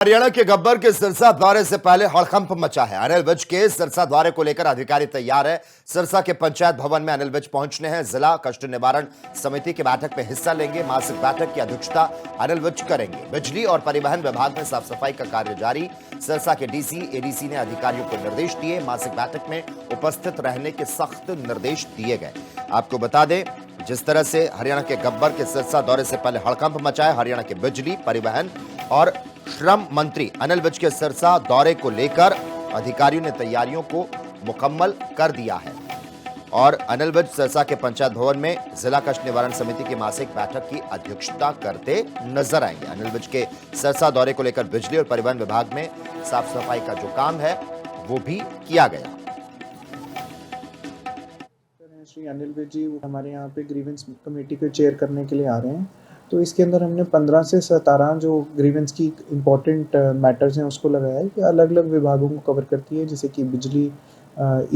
हरियाणा के गब्बर के सिरसा दौरे से पहले हड़कंप मचा है। अनिल विज के सिरसा दौरे को लेकर अधिकारी तैयार है। सिरसा के पंचायत भवन में अनिल विज पहुंचने हैं। जिला कष्ट निवारण समिति की बैठक में हिस्सा लेंगे। मासिक बैठक की अध्यक्षता अनिल विज करेंगे। बिजली और परिवहन विभाग में साफ सफाई का कार्य जारी। सिरसा के डीसी एडीसी ने अधिकारियों को निर्देश दिए। मासिक बैठक में उपस्थित रहने के सख्त निर्देश दिए गए। आपको बता दें, जिस तरह से हरियाणा के गब्बर के सिरसा दौरे से पहले हड़कंप मचा है, हरियाणा के बिजली, परिवहन और श्रम मंत्री अनिल विज के सिरसा दौरे को लेकर अधिकारियों ने तैयारियों को मुकम्मल कर दिया है। और अनिल विज सिरसा के पंचायत भवन में जिला कष्ट निवारण समिति की मासिक बैठक की अध्यक्षता करते नजर आएंगे। अनिल विज के सिरसा दौरे को लेकर बिजली और परिवहन विभाग में साफ सफाई का जो काम है वो भी किया गया। श्री अनिल विज जी हमारे यहाँ पे ग्रीवेंस कमेटी को चेयर करने के लिए आ रहे हैं। तो इसके अंदर हमने 15 से 17 जो ग्रीवेंस की इम्पोर्टेंट मैटर्स हैं उसको लगाया है कि अलग अलग विभागों को कवर करती है, जैसे कि बिजली,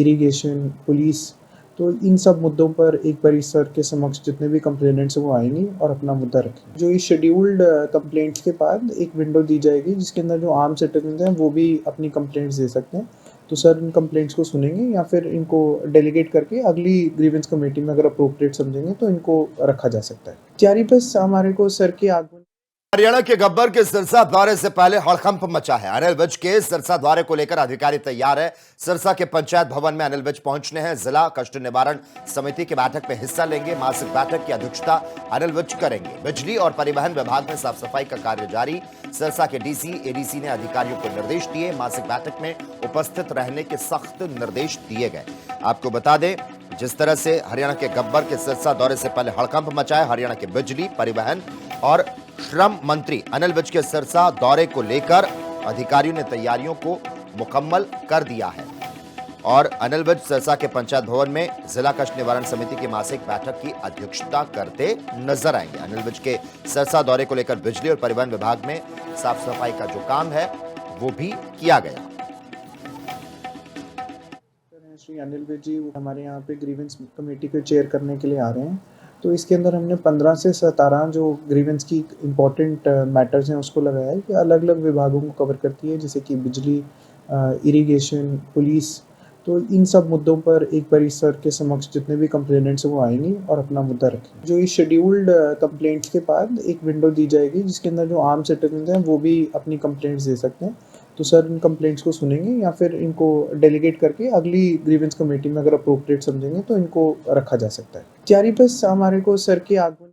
इरिगेशन, पुलिस। तो इन सब मुद्दों पर एक बार सर के समक्ष जितने भी कंप्लेनेंट्स हैं वो आएंगी और अपना मुद्दा रखेंगे। जो इस शेड्यूल्ड कंप्लेंट्स के बाद एक विंडो दी जाएगी जिसके अंदर जो आम सिटीजन हैं वो भी अपनी कंप्लेंट्स दे सकते हैं। तो सर इन कंप्लेंट्स को सुनेंगे या फिर इनको डेलीगेट करके अगली ग्रीवेंस कमेटी में अगर अप्रोप्रिएट समझेंगे तो इनको रखा जा सकता है। जारी बस हमारे को सर के आगमन। हरियाणा के गब्बर के सिरसा दौरे से पहले हड़कंप मचा है। अनिल विज के सिरसा दौरे को लेकर अधिकारी तैयार है। सिरसा के पंचायत भवन में अनिल विज पहुंचने हैं। जिला कष्ट निवारण समिति की बैठक में हिस्सा लेंगे। मासिक बैठक की अध्यक्षता अनिल विज करेंगे। बिजली और परिवहन विभाग में साफ सफाई का कार्य जारी। सिरसा के डीसी एडीसी ने अधिकारियों को निर्देश दिए। मासिक बैठक में उपस्थित रहने के सख्त निर्देश दिए गए। आपको बता दें, जिस तरह से हरियाणा के गब्बर के सिरसा दौरे से पहले हड़कंप मचा है, हरियाणा के बिजली, परिवहन और श्रम मंत्री अनिल विज के सिरसा दौरे को लेकर अधिकारियों ने तैयारियों को मुकम्मल कर दिया है। और अनिल विज सिरसा के पंचायत भवन में जिला कष्ट निवारण समिति की मासिक बैठक की अध्यक्षता करते नजर आएंगे। अनिल विज के सिरसा दौरे को लेकर बिजली और परिवहन विभाग में साफ सफाई का जो काम है वो भी किया गया। श्री अनिल विज जी हमारे यहाँ पे ग्रीवेंस कमेटी को चेयर करने के लिए आ रहे हैं। तो इसके अंदर हमने 15 से 17 जो ग्रीवेंस की इम्पोर्टेंट मैटर्स हैं उसको लगाया है कि अलग अलग विभागों को कवर करती है, जैसे कि बिजली, इरिगेशन, पुलिस। तो इन सब मुद्दों पर एक बार सर के समक्ष जितने भी कंप्लेनेंट्स हैं वो आएंगी और अपना मुद्दा रखेंगे। जो इस शेड्यूल्ड कंप्लेंट्स के बाद एक विंडो दी जाएगी जिसके अंदर जो आम सिटीजन हैं वो भी अपनी कंप्लेंट्स दे सकते हैं। तो सर इन कंप्लेंट्स को सुनेंगे या फिर इनको डेलीगेट करके अगली ग्रीवेंस कमेटी में अगर अप्रोप्रिएट समझेंगे तो इनको रखा जा सकता है। जारी बस हमारे को सर के आगमन।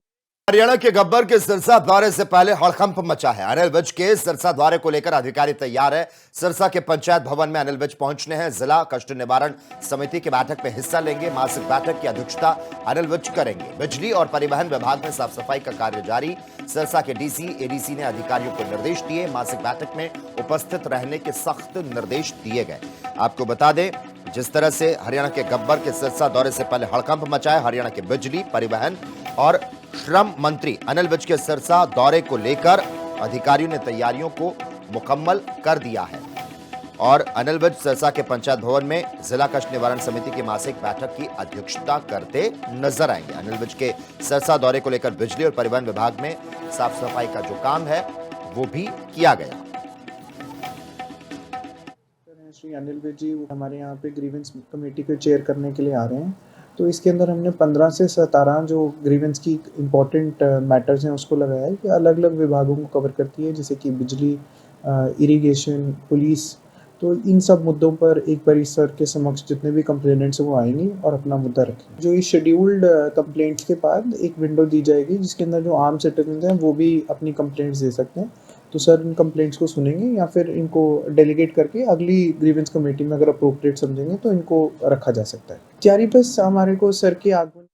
हरियाणा के गब्बर के सिरसा दौरे से पहले हड़कंप मचा है। अनिल विज के सिरसा दौरे को लेकर अधिकारी तैयार है। सिरसा के पंचायत भवन में अनिल विज पहुंचने हैं। जिला कष्ट निवारण समिति की बैठक में हिस्सा लेंगे। मासिक बैठक की अध्यक्षता अनिल विज करेंगे। बिजली और परिवहन विभाग में साफ सफाई का कार्य जारी। सिरसा के डीसी एडीसी ने अधिकारियों को निर्देश दिए। मासिक बैठक में उपस्थित रहने के सख्त निर्देश दिए गए। आपको बता दें, जिस तरह से हरियाणा के गब्बर के सिरसा दौरे से पहले हड़कंप मचा है, हरियाणा के बिजली, परिवहन और श्रम मंत्री अनिल विज के सिरसा दौरे को लेकर अधिकारियों ने तैयारियों को मुकम्मल कर दिया है। और अनिल विज सिरसा के पंचायत भवन में जिला कष्ट निवारण समिति की मासिक बैठक की अध्यक्षता करते नजर आएंगे। अनिल विज के सिरसा दौरे को लेकर बिजली और परिवहन विभाग में साफ सफाई का जो काम है वो भी किया गया। श्री अनिल विज जी हमारे यहाँ पे ग्रीवेंस कमेटी को चेयर करने के लिए आ रहे हैं। तो इसके अंदर हमने 15 से 17 जो ग्रीवेंस की इम्पोर्टेंट मैटर्स हैं उसको लगाया है कि अलग अलग विभागों को कवर करती है, जैसे कि बिजली, इरिगेशन, पुलिस। तो इन सब मुद्दों पर एक बार सर के समक्ष जितने भी कंप्लेनेंट्स हैं वो आएंगी और अपना मुद्दा रखेंगे। जो इस शेड्यूल्ड कंप्लेंट्स के बाद एक विंडो दी जाएगी जिसके अंदर जो आम सिटीजन हैं वो भी अपनी कंप्लेंट्स दे सकते हैं। तो सर इन कंप्लेंट्स को सुनेंगे या फिर इनको डेलीगेट करके अगली ग्रीवेंस कमेटी में अगर अप्रोप्रिएट समझेंगे तो इनको रखा जा सकता है। जारी बस हमारे को सर के आगमन।